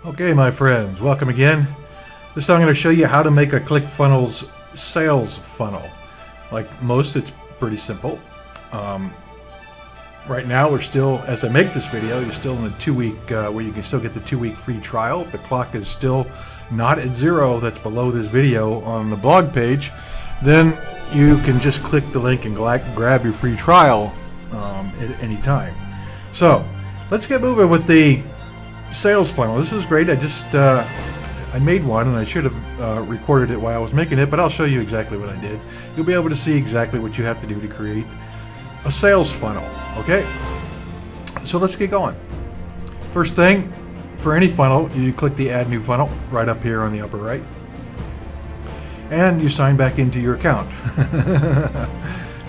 Okay, my friends, welcome again. This time I'm going to show you how to make a ClickFunnels sales funnel. Like most, it's pretty simple. Right now, we're still, as I make this video, you're still in the 2-week, where you can still get the 2-week free trial. If the clock is still not at 0, that's below this video on the blog page, then you can just click the link and grab your free trial at any time. So, let's get moving with the sales funnel. This is great. I made one, and I should have recorded it while I was making it, but I'll show you exactly what I did. You'll be able to see exactly what you have to do to create a sales funnel. Okay, so let's get going. First thing, for any funnel, you click the Add New Funnel right up here on the upper right, and you sign back into your account.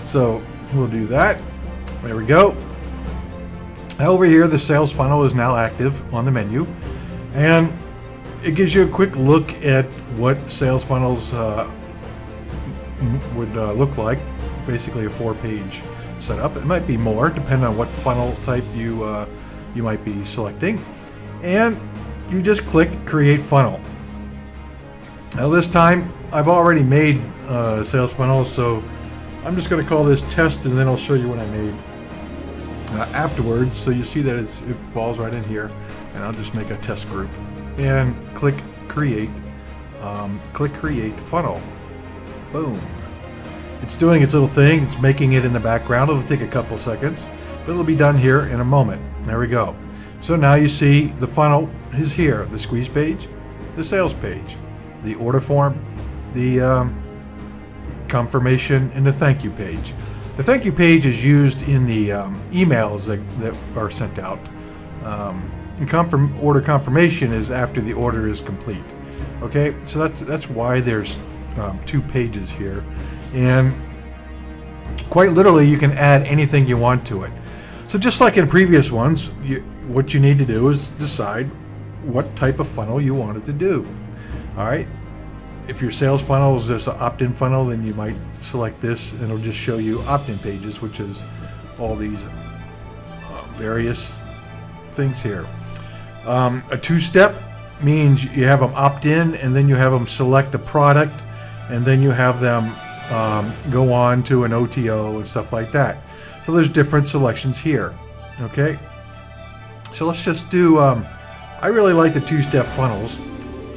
So we'll do that. There we go. Over here, the sales funnel is now active on the menu, and it gives you a quick look at what sales funnels would look like. Basically, a 4-page setup. It might be more, depending on what funnel type you might be selecting. And you just click Create Funnel. Now, this time, I've already made sales funnels, so I'm just going to call this Test, and then I'll show you what I made afterwards, so you see that it falls right in here, and I'll just make a test group and click create funnel. Boom. It's doing its little thing. It's making it in the background. It'll take a couple seconds, but it'll be done here in a moment. There we go. So now you see the funnel is here: the squeeze page, the sales page, the order form, the confirmation, and the thank you page. The thank you page is used in the emails that are sent out. And order confirmation is after the order is complete. Okay, so that's why there's 2 pages here, and quite literally you can add anything you want to it. So just like in previous ones, what you need to do is decide what type of funnel you want it to do. All right. If your sales funnel is just an opt-in funnel, then you might select this, and it'll just show you opt-in pages, which is all these various things here. A 2-step means you have them opt-in, and then you have them select a product, and then you have them go on to an OTO and stuff like that. So there's different selections here. Okay. So let's just do. I really like the 2-step funnels.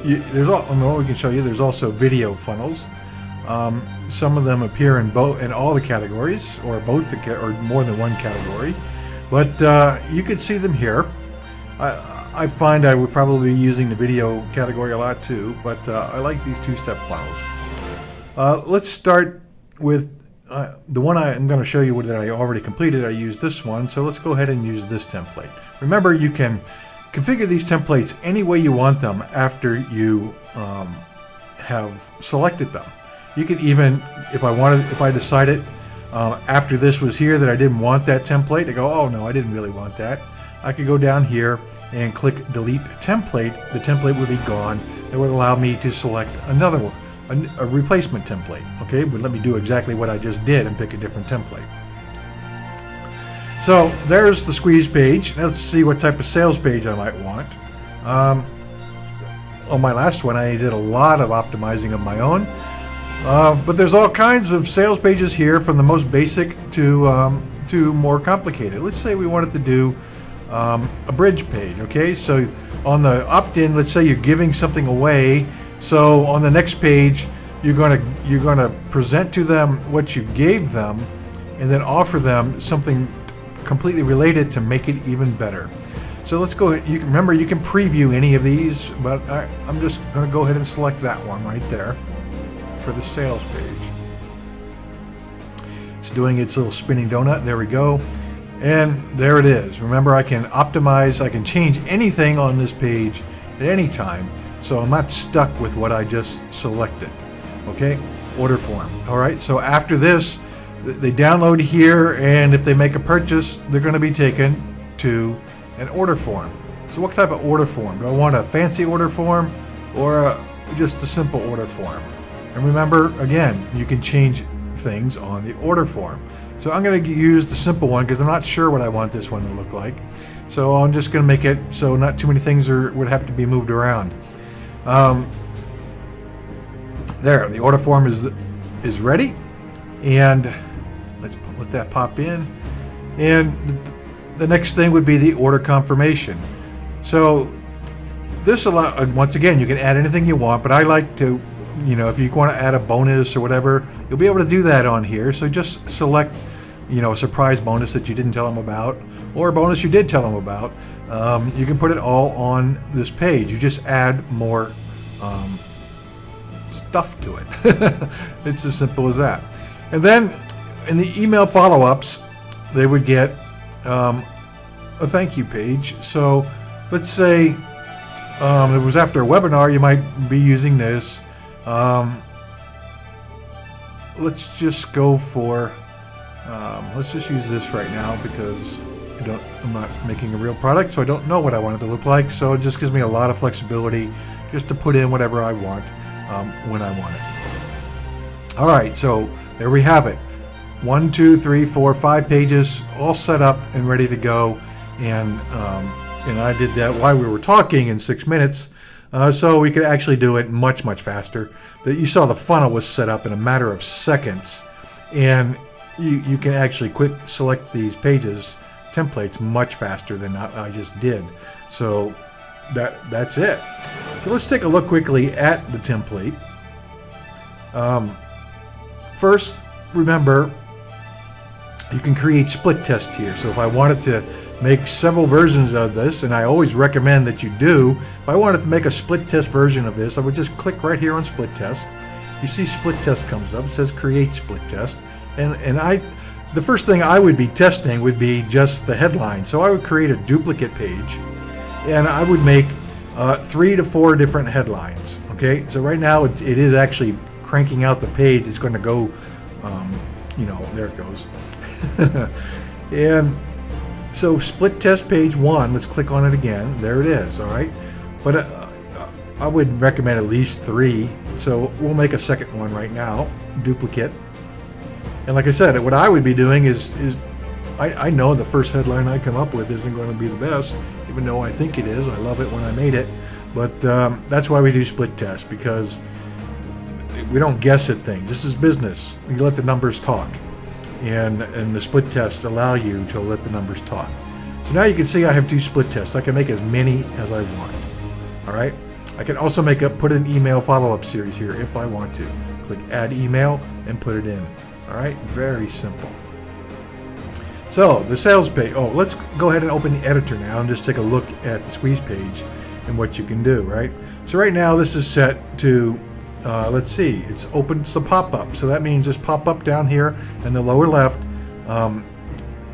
We can show you. There's also video funnels. Some of them appear in all the categories, or or more than one category. But you can see them here. I find I would probably be using the video category a lot too, but I like these 2-step funnels. Let's start with the one I'm going to show you that I already completed. I used this one, so let's go ahead and use this template. Remember, you can configure these templates any way you want them after you have selected them. You can even, if I decided after this was here that I didn't want that template, I go, oh no, I didn't really want that. I could go down here and click Delete Template. The template would be gone. It would allow me to select another one, a replacement template. Okay, but let me do exactly what I just did and pick a different template. So there's the squeeze page. Now let's see what type of sales page I might want. On my last one, I did a lot of optimizing of my own, but there's all kinds of sales pages here, from the most basic to more complicated. Let's say we wanted to do a bridge page. Okay, so on the opt-in, let's say you're giving something away. So on the next page, you're gonna present to them what you gave them, and then offer them something completely related to make it even better. So let's go. You can remember, you can preview any of these, but I'm just going to go ahead and select that one right there for the sales page. It's doing its little spinning donut. There we go, and there it is. Remember, I can optimize. I can change anything on this page at any time, so I'm not stuck with what I just selected. Okay, order form. All right. So after this, they download here, and if they make a purchase, they're going to be taken to an order form. So what type of order form? Do I want a fancy order form, or just a simple order form? And remember, again, you can change things on the order form. So I'm going to use the simple one because I'm not sure what I want this one to look like. So I'm just going to make it so not too many things would have to be moved around. There, the order form is ready, and let's let that pop in. And the next thing would be the order confirmation. So this once again, you can add anything you want, but I like to, if you want to add a bonus or whatever, you'll be able to do that on here. So just select, a surprise bonus that you didn't tell them about, or a bonus you did tell them about. You can put it all on this page. You just add more stuff to it. It's as simple as that. And then in the email follow-ups, they would get a thank you page. So let's say it was after a webinar, you might be using this. Let's just go for let's just use this right now, because I'm not making a real product, so I don't know what I want it to look like. So it just gives me a lot of flexibility just to put in whatever I want when I want it. All right, so there we have it. 1, 2, 3, 4, 5 pages all set up and ready to go. And I did that while we were talking in 6 minutes, so we could actually do it much faster. You saw the funnel was set up in a matter of seconds, and you can actually quick select these templates much faster than I just did. So that's it. So let's take a look quickly at the template. First, remember, you can create split test here. So if I wanted to make several versions of this, and I always recommend that you do, if I wanted to make a split test version of this, I would just click right here on split test. You see split test comes up. It says create split test. And the first thing I would be testing would be just the headline. So I would create a duplicate page, and I would make 3 to 4 different headlines. Okay, so right now it is actually cranking out the page. It's going to go, there it goes. And so split test page 1, let's click on it again. There it is, all right? But I would recommend at least 3. So we'll make a second one right now, duplicate. And like I said, what I would be doing is I know the first headline I come up with isn't going to be the best, even though I think it is. I love it when I made it. But that's why we do split test, because we don't guess at things. This is business. You let the numbers talk. And the split tests allow you to let the numbers talk. So now you can see I have 2 split tests. I can make as many as I want. All right. I can also put an email follow-up series here if I want to. Click add email and put it in. All right. Very simple. So the sales page. Oh, let's go ahead and open the editor now and just take a look at the squeeze page and what you can do. Right. So right now this is set to let's see, it's open to pop-up. So that means this pop-up down here in the lower left,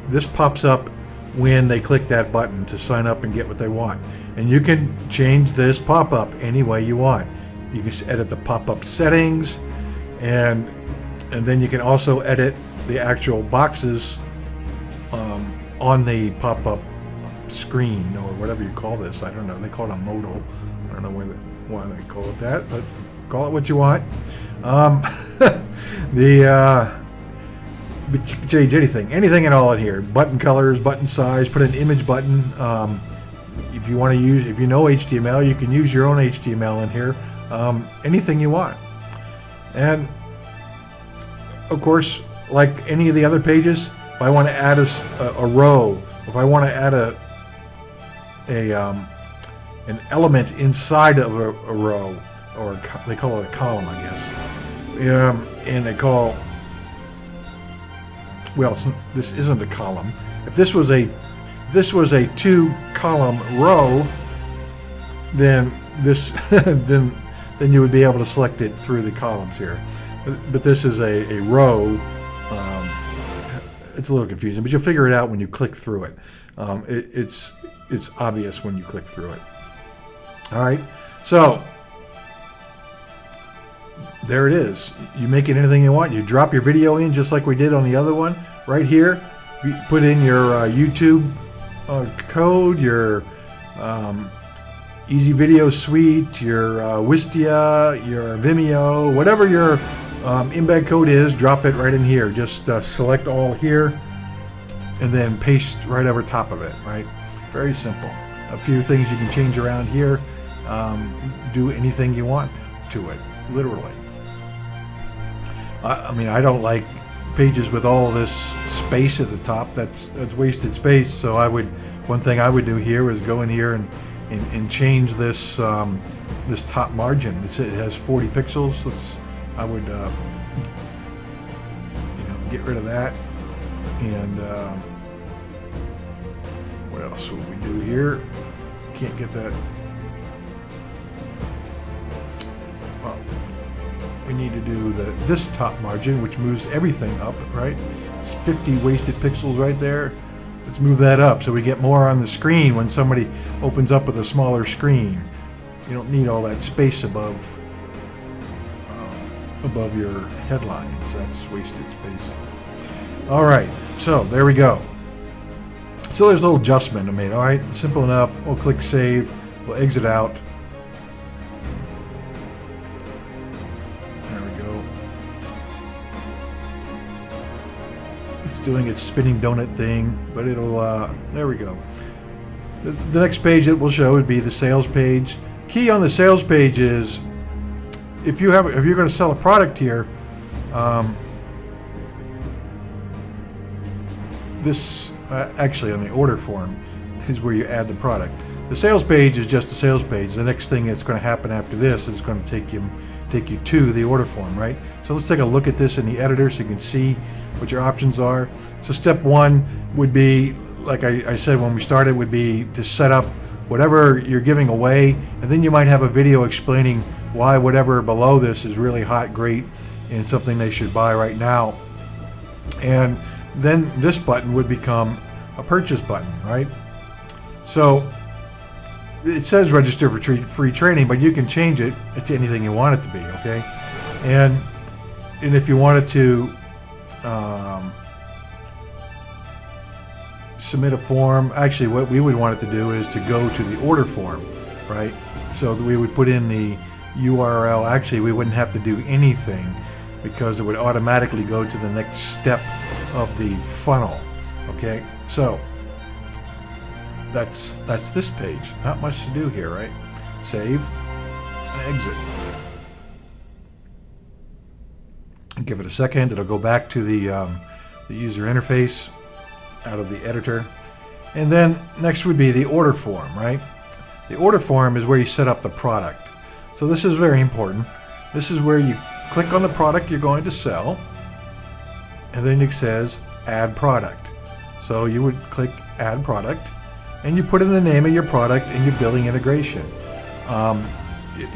this pops up when they click that button to sign up and get what they want. And you can change this pop-up any way you want. You can edit the pop-up settings, and then you can also edit the actual boxes on the pop-up screen, or whatever you call this. I don't know. They call it a modal. I don't know why they call it that, but call it what you want. But you can change anything at all in here. Button colors, button size, put an image button. If you want to if you know HTML, you can use your own HTML in here. Anything you want. And of course, like any of the other pages, if I want to add a row, if I want to add an element inside of a row, or they call it a column, I guess. And they call, well, this isn't a column. If this was a 2-column row, then this then you would be able to select it through the columns here. But this is a row. It's a little confusing, but you'll figure it out when you click through it. It's obvious when you click through it. All right, so there it is. You make it anything you want. You drop your video in just like we did on the other one. Right here, you put in your YouTube code, your Easy Video Suite, your Wistia, your Vimeo, whatever your embed code is, drop it right in here. Just select all here and then paste right over top of it, right? Very simple. A few things you can change around here. Do anything you want to it, literally. I mean, I don't like pages with all this space at the top. That's wasted space. So one thing I would do here is go in here and change this this top margin. It has 40 pixels. I would get rid of that. And what else would we do here? Can't get that. Well, we need to do this top margin, which moves everything up, right? It's 50 wasted pixels right there. Let's move that up so we get more on the screen when somebody opens up with a smaller screen. You don't need all that space above your headlines. That's wasted space. All right, so there we go. So there's a little adjustment I made. All right, simple enough. We'll click save. We'll exit out. There we go. It's doing its spinning donut thing, but it'll. There we go. The next page it will show would be the sales page. Key on the sales page is if you're going to sell a product here. This actually on the order form is where you add the product. The sales page is just a sales page. The next thing that's going to happen after this is going to take you to the order form, right? So let's take a look at this in the editor so you can see what your options are. So step one would be, like I said when we started, would be to set up whatever you're giving away, and then you might have a video explaining why whatever below this is really hot, great, and something they should buy right now. And then this button would become a purchase button, right? So it says register for free training, but you can change it to anything you want it to be, okay? And if you wanted to submit a form, actually what we would want it to do is to go to the order form, right? So we would put in the URL. Actually, we wouldn't have to do anything because it would automatically go to the next step of the funnel. Okay, so that's this page. Not much to do here, right? Save and exit. Give it a second. It'll go back to the user interface out of the editor, and then next would be the order form, right? The order form is where you set up the product. So this is very important. This is where you click on the product you're going to sell, and then it says add product. So you would click add product, and you put in the name of your product and your billing integration.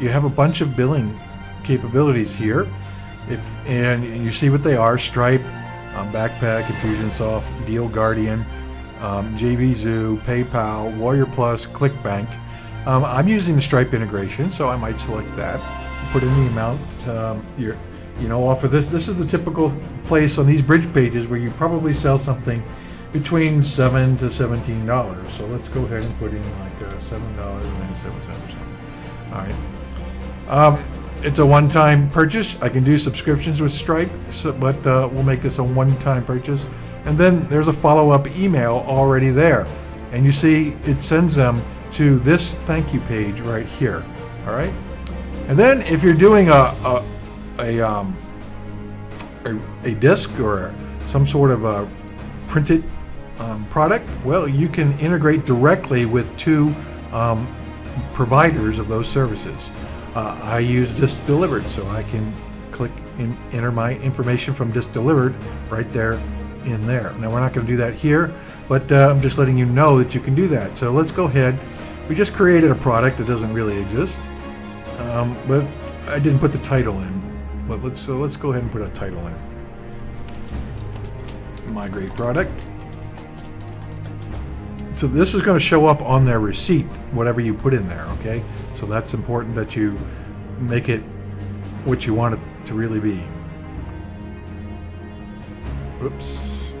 You have a bunch of billing capabilities here, and you see what they are: Stripe, Backpack, Infusionsoft, Deal Guardian, JVZoo, PayPal, Warrior Plus, ClickBank. I'm using the Stripe integration, so I might select that. Put in the amount off of this. This is the typical place on these bridge pages where you probably sell something between $7 to $17. So let's go ahead and put in like $7.97 or something. All right. It's a one-time purchase. I can do subscriptions with Stripe, but we'll make this a one-time purchase. And then there's a follow-up email already there, and you see it sends them to this thank you page right here. All right. And then if you're doing a disc or some sort of a printed product, well, you can integrate directly with two providers of those services. I use Disc Delivered, so I can click and enter my information from Disc Delivered right there in there. Now we're not going to do that here, but I'm just letting you know that you can do that. So let's go ahead. We just created a product that doesn't really exist, but I didn't put the title in. But let's go ahead and put a title in. Migrate product. So this is going to show up on their receipt, whatever you put in there, okay? So that's important that you make it what you want it to really be. Oops.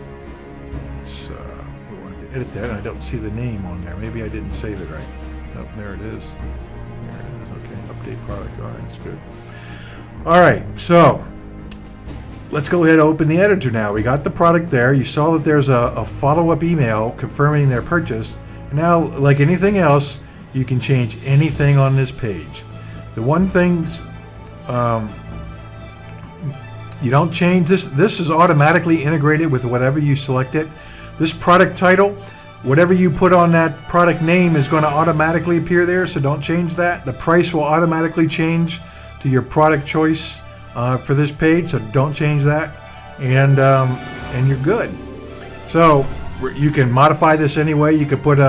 We wanted to edit that, and I don't see the name on there. Maybe I didn't save it right. Nope, there it is. There it is. Okay, update product. All right, that's good. All right, so let's go ahead and open the editor now. We got the product there. You saw that there's a follow-up email confirming their purchase, Now, like anything else, you can change anything on this page. The one things you don't change this. This is automatically integrated with whatever you select it. This product title, whatever you put on that product name is going to automatically appear there, so don't change that. The price will automatically change to your product choice for this page, so don't change that, and you're good. So you can modify this anyway. You could put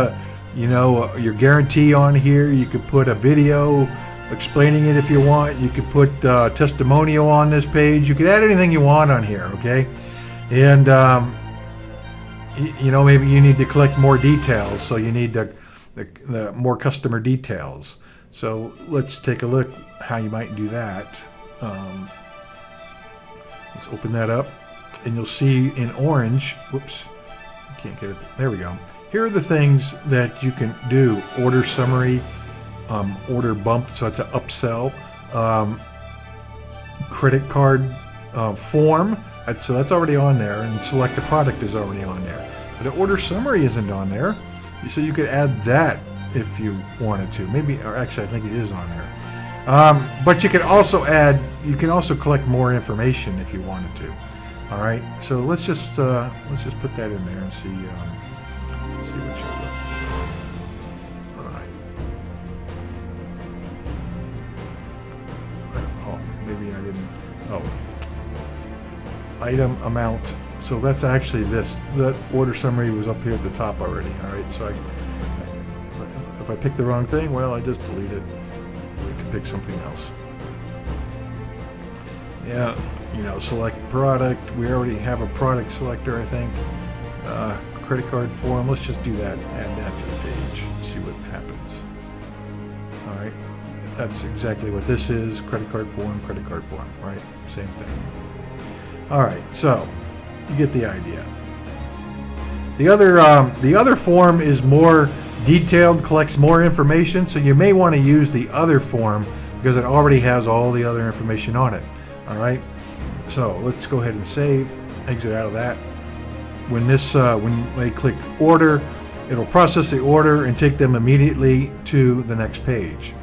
your guarantee on here. You could put a video explaining it if you want. You could put testimonial on this page. You could add anything you want on here, okay? And maybe you need to collect more details, so you need the more customer details. So let's take a look how you might do that. Let's open that up, and you'll see in orange, whoops, I can't get it, there we go. Here are the things that you can do. Order summary, order bump, so it's an upsell, credit card form, so that's already on there, and select a product is already on there. But the order summary isn't on there, so you could add that if you wanted to. Maybe, or actually I think it is on there. But you can also collect more information if you wanted to. All right, so let's just put that in there and see what shows up. All right. Oh, maybe I didn't. Oh, item amount. So that's actually this. The order summary was up here at the top already. All right, so if I pick the wrong thing, well, I just delete it. We can pick something else. Yeah, select product. We already have a product selector, I think. Credit card form. Let's just do that. Add that to the page. See what happens. All right, that's exactly what this is. Credit card form. Right, same thing. All right, so you get the idea. The other form is more detailed, collects more information, so you may want to use the other form because it already has all the other information on it. All right, so let's go ahead and save, exit out of that. When they click order, it'll process the order and take them immediately to the next page.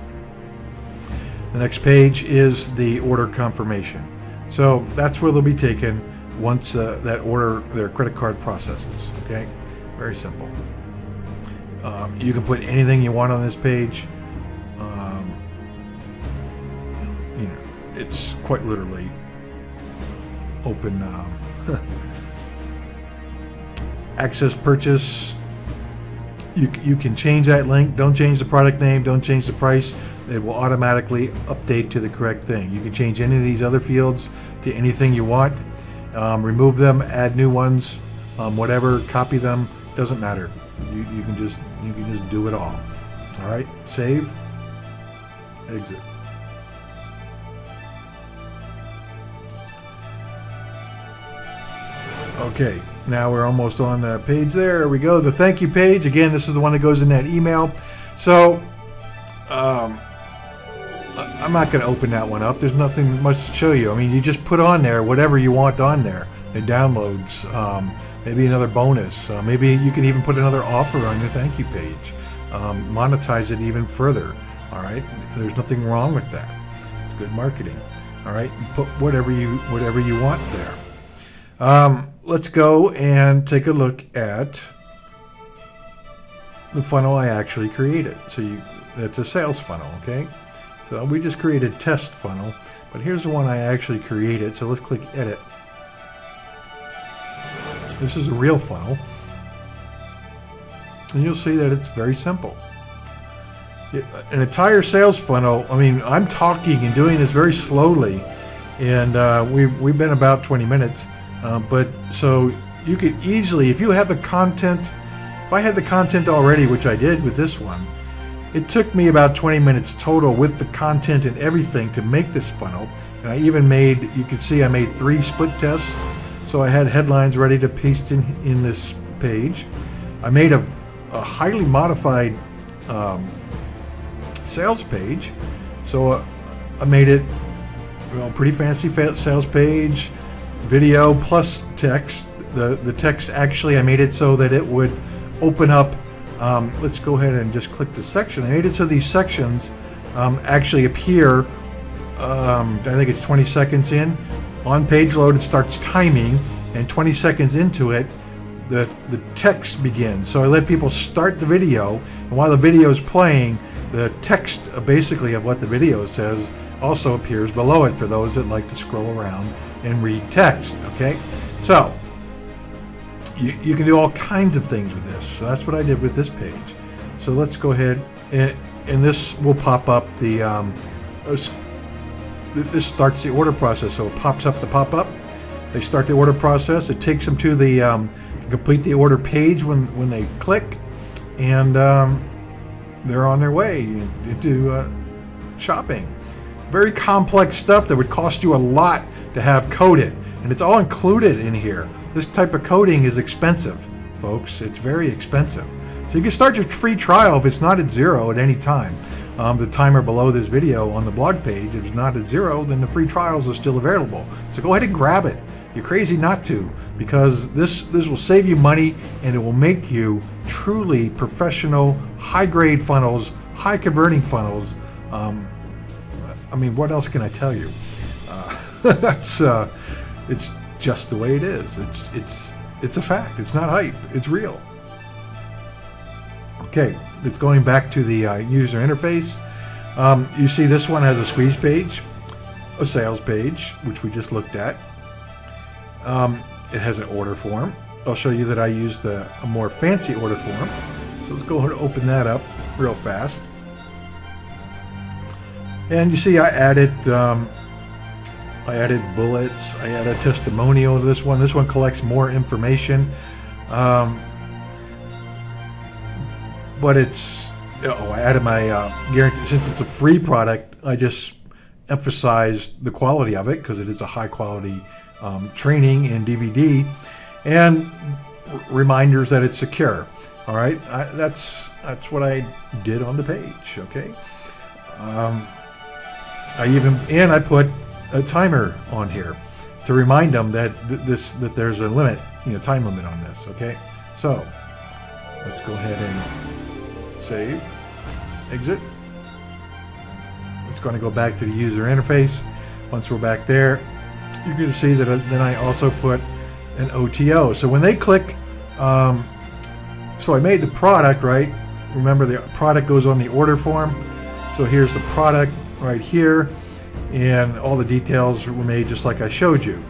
The next page is the order confirmation. So that's where they'll be taken once that order, their credit card processes. Okay, very simple. You can put anything you want on this page. It's quite literally open access purchase. You can change that link. Don't change the product name. Don't change the price. It will automatically update to the correct thing. You can change any of these other fields to anything you want. Remove them, add new ones, whatever. Copy them. Doesn't matter. You can just do it all. All right. Save. Exit. Okay, now we're almost on the page there. There we go. The thank you page. Again, this is the one that goes in that email. So, I'm not going to open that one up. There's nothing much to show you. I mean, you just put on there whatever you want on there. The downloads, maybe another bonus. Maybe you can even put another offer on your thank you page. Monetize it even further. All right, there's nothing wrong with that. It's good marketing. All right, put whatever you want there. Let's go and take a look at the funnel I actually created. So that's a sales funnel, okay? So we just created test funnel, but here's the one I actually created. So let's click edit. This is a real funnel, and you'll see that it's very simple. An entire sales funnel. I mean, I'm talking and doing this very slowly, and we've been about 20 minutes. But so you could easily, if you have the content, if I had the content already, which I did with this one, it took me about 20 minutes total with the content and everything to make this funnel. And I even made, you can see I made 3 split tests. So I had headlines ready to paste in this page. I made a highly modified sales page. So I made it pretty fancy sales page. Video plus text. The text actually I made it so that it would open up Let's go ahead and just click the section. I made it so these sections actually appear, I think it's 20 seconds in. On page load, it starts timing, and 20 seconds into it, the text begins. So I let people start the video, and while the video is playing, the text basically of what the video says also appears below it for those that like to scroll around and read text. Okay, so you can do all kinds of things with this. So that's what I did with this page. So let's go ahead and this will pop up the this starts the order process. So it pops up the pop-up. They start the order process. It takes them to the complete the order page when they click, and they're on their way into shopping. Very complex stuff that would cost you a lot to have coded, and it's all included in here. This type of coding is expensive, folks. It's very expensive. So you can start your free trial if it's not at 0 at any time. The timer below this video on the blog page, if it's not at 0, then the free trials are still available. So go ahead and grab it. You're crazy not to, because this will save you money, and it will make you truly professional, high-grade funnels, high-converting funnels. I mean, what else can I tell you? It's just the way it is. It's a fact. It's not hype. It's real. Okay, it's going back to the user interface. You see this one has a squeeze page, a sales page, which we just looked at. It has an order form. I'll show you that I used a more fancy order form. So let's go ahead and open that up real fast. And you see I added bullets. I added a testimonial to this one. This one collects more information. But I added my guarantee. Since it's a free product, I just emphasized the quality of it because it is a high quality training and DVD, and reminders that it's secure. All right, that's what I did on the page. Okay, I put a timer on here to remind them that that there's a limit, time limit on this. Okay, so let's go ahead and save, exit. It's going to go back to the user interface. Once we're back there, you're going to see that then I also put an OTO. So when they click, so I made the product, right? Remember, the product goes on the order form. So here's the product right here, and all the details were made just like I showed you.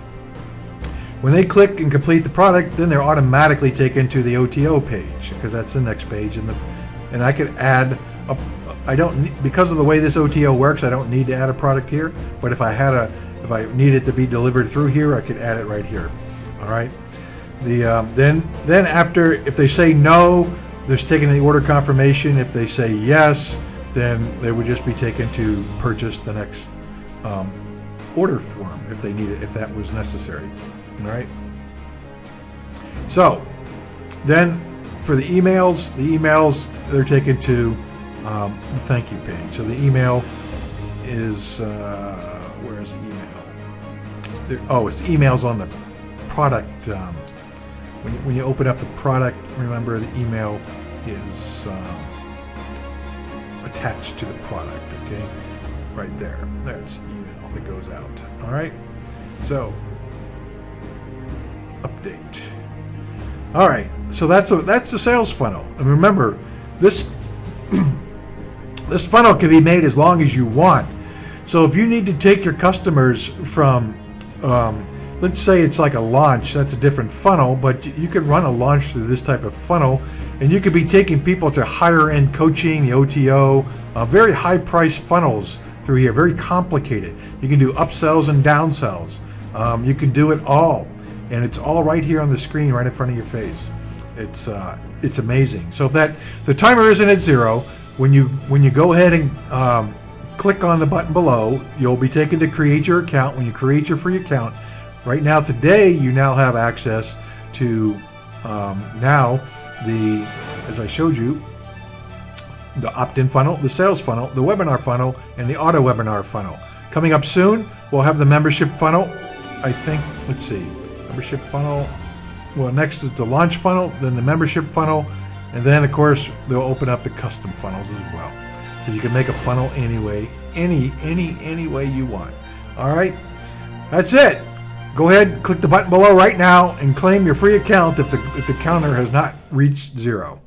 When they click and complete the product, then they're automatically taken to the OTO page, because that's the next page. And I could add because of the way this OTO works, I don't need to add a product here. But if I need it to be delivered through here, I could add it right here. All right. Then after, if they say no, they're taken to the order confirmation. If they say yes, then they would just be taken to purchase the next order form if they need it, if that was necessary. All right. So then for the emails, they're taken to the thank you page. So the email is where is the email? It's emails on the product. When you open up the product, remember the email is attached to the product. Okay, right there. There's email that goes out. All right. So update. All right. So that's the sales funnel. And remember, this this funnel can be made as long as you want. So if you need to take your customers from, let's say it's like a launch, that's a different funnel, but you could run a launch through this type of funnel, and you could be taking people to higher end coaching, the OTO, very high price funnels through here, very complicated. You can do upsells and downsells. You can do it all, and it's all right here on the screen, right in front of your face. It's amazing. So if the timer isn't at 0, when you go ahead and click on the button below, you'll be taken to create your account. When you create your free account, right now today you now have access to as I showed you, the opt-in funnel, the sales funnel, the webinar funnel, and the auto webinar funnel. Coming up soon, we'll have the membership funnel. I think, let's see, membership funnel. Well, next is the launch funnel, then the membership funnel, And then, of course, they'll open up the custom funnels as well. So you can make a funnel any way you want. All right, that's it. Go ahead, click the button below right now and claim your free account if the counter has not reached 0.